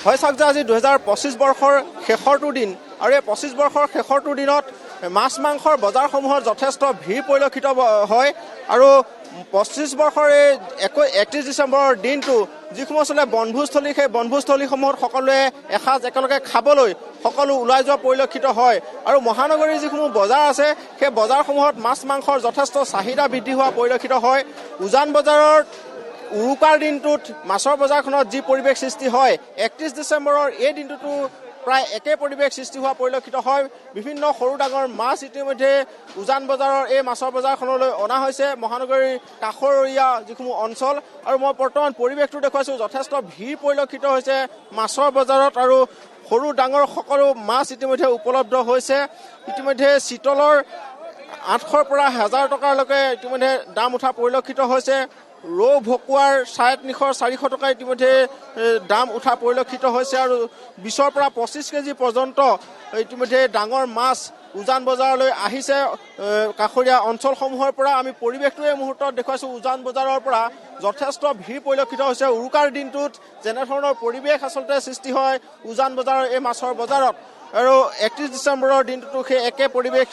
হয় চাওক যে আজি 2025 বৰ্ষৰ শেষৰটো দিন আৰু এই 25 বৰ্ষৰ শেষৰটো দিনত মাছ মাংসৰ বজাৰসমূহত যথেষ্ট ভিৰ পৰিলক্ষিত হয় আৰু 25 বৰ্ষৰ এই 31 ডিচেম্বৰৰ দিনটো যিসমূহ আচলতে বনভোজস্থলী সেই বনভোজস্থলীসমূহত সকলোৱে এসাঁজ একেলগে খাবলৈ সকলো ওলাই যোৱা পৰিলক্ষিত হয় আৰু মহানগৰীৰ যিসমূহ বজাৰ আছে সেই বজাৰসমূহত মাছ মাংসৰ যথেষ্ট চাহিদা বৃদ্ধি হোৱা পৰিলক্ষিত হয়। উজান বজাৰৰ উৰুকাৰ দিনটোত মাছৰ বজাৰখনত যি পৰিৱেশ সৃষ্টি হয় 31 ডিচেম্বৰৰ এই দিনটোতো প্ৰায় একে পৰিৱেশ সৃষ্টি হোৱা পৰিলক্ষিত হয়। বিভিন্ন সৰু ডাঙৰ মাছ ইতিমধ্যে উজান বজাৰৰ এই মাছৰ বজাৰখনলৈ অনা হৈছে মহানগৰীৰ কাষৰীয়া যিসমূহ অঞ্চল আৰু মই বৰ্তমান পৰিৱেশটো দেখুৱাইছোঁ যথেষ্ট ভিৰ পৰিলক্ষিত হৈছে মাছৰ বজাৰত আৰু সৰু ডাঙৰ সকলো মাছ ইতিমধ্যে উপলব্ধ হৈছে। ইতিমধ্যে চিতলৰ 800ৰ পৰা 1000 টকালৈকে ইতিমধ্যে দাম উঠা পৰিলক্ষিত হৈছে। ৰৌ ভকুৱাৰ 350-400 টকা ইতিমধ্যে দাম উঠা পৰিলক্ষিত হৈছে আৰু 20ৰ পৰা 25 কেজি পৰ্যন্ত ইতিমধ্যে ডাঙৰ মাছ উজান বজাৰলৈ আহিছে কাষৰীয়া অঞ্চলসমূহৰ পৰা। আমি পৰিৱেশটো এই মুহূৰ্তত দেখুৱাইছোঁ উজান বজাৰৰ পৰা যথেষ্ট ভিৰ পৰিলক্ষিত হৈছে। উৰুকাৰ দিনটোত যেনেধৰণৰ পৰিৱেশ আচলতে সৃষ্টি হয় উজান বজাৰৰ এই মাছৰ বজাৰত আৰু 31 ডিচেম্বৰৰ দিনটোতো সেই একে পৰিৱেশ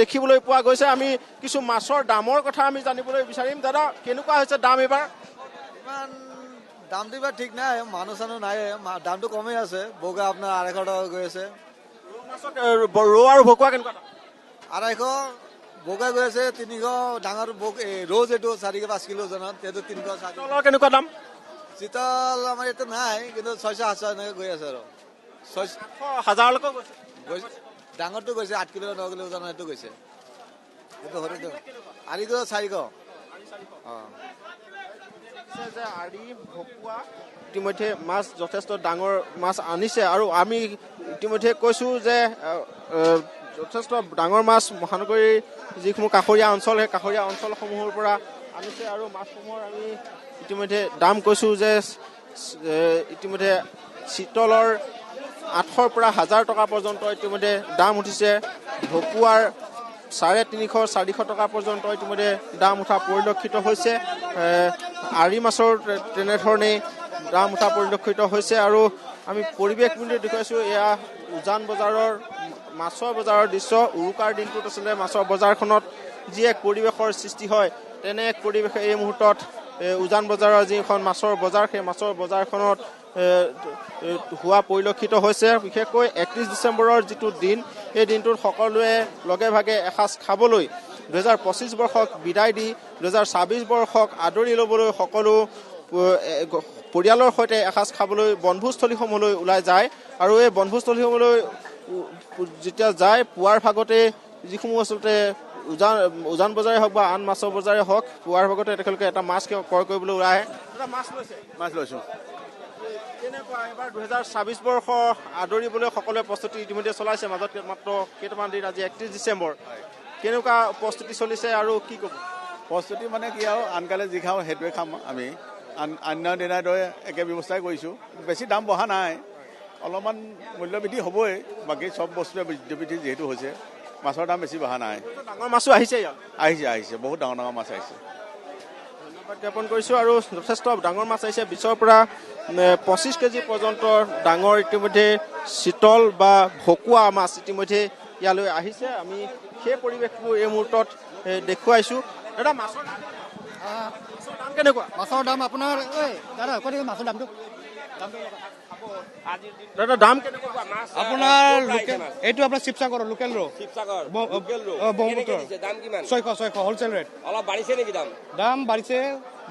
দেখিবলৈ পোৱা গৈছে। আমি কিছু মাছৰ দামৰ কথা আমি জানিবলৈ বিচাৰিম। দাদা কেনেকুৱা হৈছে দাম এইবাৰ? ইমান দামটো এইবাৰ ঠিক নাই, মানুহ চানুহ নাই, দামটো কমেই আছে। বগা আপোনাৰ 250 টকা গৈ আছে। ৰৌ আৰু ভকুৱা কেনেকুৱা? 250 বগা গৈ আছে, 300 ডাঙৰ ৰৌ যেটো 4-5 কিলো ওজনত সেইটো 300। চিতলৰ কেনেকুৱা দাম? চিতল আমাৰ ইয়াতে নাই কিন্তু 600-700 এনেকৈ গৈ আছে আৰু 1000লৈকে গৈছে। ডাঙৰটো গৈছে 8 কিলো 9 কিলো ওজনৰ সেইটো গৈছে। সেইটো সৰুটো আৰিটো 400। যে আৰি ভকুৱা ইতিমধ্যে মাছ যথেষ্ট ডাঙৰ মাছ আনিছে আৰু আমি ইতিমধ্যে কৈছোঁ যে যথেষ্ট ডাঙৰ মাছ মহানগৰীৰ যিসমূহ কাষৰীয়া অঞ্চল সেই কাষৰীয়া অঞ্চলসমূহৰ পৰা আনিছে আৰু মাছসমূহৰ আমি ইতিমধ্যে দাম কৈছোঁ যে ইতিমধ্যে চিতলৰ 800ৰ পৰা 1000 টকা পৰ্যন্ত ইতিমধ্যে দাম উঠিছে। ভকুৱাৰ 350-400 টকা পৰ্যন্ত ইতিমধ্যে দাম উঠা পৰিলক্ষিত হৈছে। আৰি মাছৰ তেনেধৰণেই দাম উঠা পৰিলক্ষিত হৈছে আৰু আমি পৰিৱেশ বুলি দেখুৱাইছোঁ এয়া উজান বজাৰৰ মাছৰ বজাৰৰ দৃশ্য। উৰুকাৰ দিনটোত আচলতে মাছৰ বজাৰখনত যি এক পৰিৱেশৰ সৃষ্টি হয় তেনে এক পৰিৱেশে এই মুহূৰ্তত উজান বজাৰৰ যিখন মাছৰ বজাৰ সেই মাছৰ বজাৰখনত হোৱা পৰিলক্ষিত হৈছে। বিশেষকৈ 31 ডিচেম্বৰৰ যিটো দিন এই দিনটোত সকলোৱে লগে ভাগে এসাঁজ খাবলৈ 2025 বৰ্ষক বিদায় দি 2026 বৰ্ষক আদৰি ল'বলৈ সকলো পৰিয়ালৰ সৈতে এসাঁজ খাবলৈ বনভোজস্থলীসমূহলৈ ওলাই যায় আৰু এই বনভোজস্থলীসমূহলৈ যেতিয়া যায় পুৱাৰ ভাগতে যিসমূহ আচলতে উজান বজাৰে হওক বা আন মাছৰ বজাৰে হওক পুৱাৰ ভাগতে তেখেতলোকে এটা মাছ ক্ৰয় কৰিবলৈ ওলাই আহে। এটা মাছ লৈছোঁ। কেনেকুৱা এবাৰ 2026 বৰ্ষ আদৰিবলৈ সকলোৱে প্ৰস্তুতি ইতিমধ্যে চলাইছে। মাজত মাত্ৰ কেইটামান দিন আজি 31 ডিচেম্বৰ কেনেকুৱা প্ৰস্তুতি চলিছে আৰু কি ক'ব? প্ৰস্তুতি মানে কি আৰু আনকালে যি খাওঁ সেইটোৱে খাম আমি। অন্য দিনাৰ দৰে একে ব্যৱস্থাই কৰিছোঁ। বেছি দাম বঢ়া নাই, অলপমান মূল্যবৃদ্ধি হ'বই। বাকী চব বস্তুৱে মূল্যবৃদ্ধি যিহেতু হৈছে মাছৰ দাম বেছি বঢ়া নাই। ডাঙৰ মাছো আহিছে ইয়াত? আহিছে বহুত ডাঙৰ ডাঙৰ মাছ আহিছে। ধন্যবাদ জ্ঞাপন কৰিছোঁ আৰু যথেষ্ট ডাঙৰ মাছ আহিছে। 20ৰ পৰা 25 কেজি পৰ্যন্ত ডাঙৰ ইতিমধ্যে চিতল বা ভকুৱা মাছ ইতিমধ্যে ইয়ালৈ আহিছে। আমি সেই পৰিৱেশবোৰ এই মুহূৰ্তত দেখুৱাইছোঁ। এটা মাছৰ দাম কেনেকুৱা? মাছৰ দাম আপোনাৰ দাদা কৈ দিব মাছৰ দামটো। দাদা দাম কেনেকুৱা? আপোনাৰ এইটো আপোনাৰ শিৱসাগৰৰ লোকেল ৰৌ। Brahmaputra 600 wholesale rate. অলপ বাঢ়িছে নেকি দাম? দাম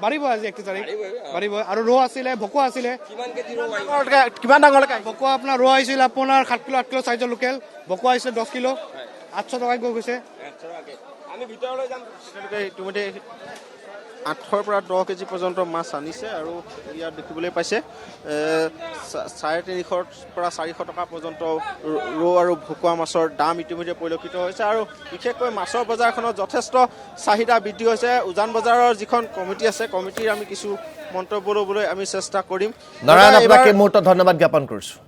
বাঢ়িব আজি 31 তাৰিখ বাঢ়িব। আৰু ৰৌ আছিলে ভকুৱা আছিলে। কিমান ডাঙৰলৈকে? ভকুৱা আপোনাৰ ৰৌ আহিছিল আপোনাৰ 7 কিলো 8 কিলো চাইজৰ লোকেল। ভকুৱা আহিছিলে 10 কিলো 800 টকাত গৈ গৈছে। আমি ভিতৰলৈ যাম। ইতিমধ্যে 800ৰ পৰা 10 কেজি পৰ্যন্ত মাছ আনিছে আৰু ইয়াত দেখিবলৈ পাইছে 350ৰ পৰা 400 টকা পৰ্যন্ত ৰৌ আৰু ভকুৱা মাছৰ দাম ইতিমধ্যে পৰিলক্ষিত হৈছে আৰু বিশেষকৈ মাছৰ বজাৰখনত যথেষ্ট চাহিদা বৃদ্ধি হৈছে। উজান বজাৰৰ যিখন কমিটি আছে কমিটিৰ আমি কিছু মন্তব্য ল'বলৈ আমি চেষ্টা কৰিম। নাৰায়ণ আপোনাক এই মুহূৰ্তত ধন্যবাদ জ্ঞাপন কৰিছোঁ।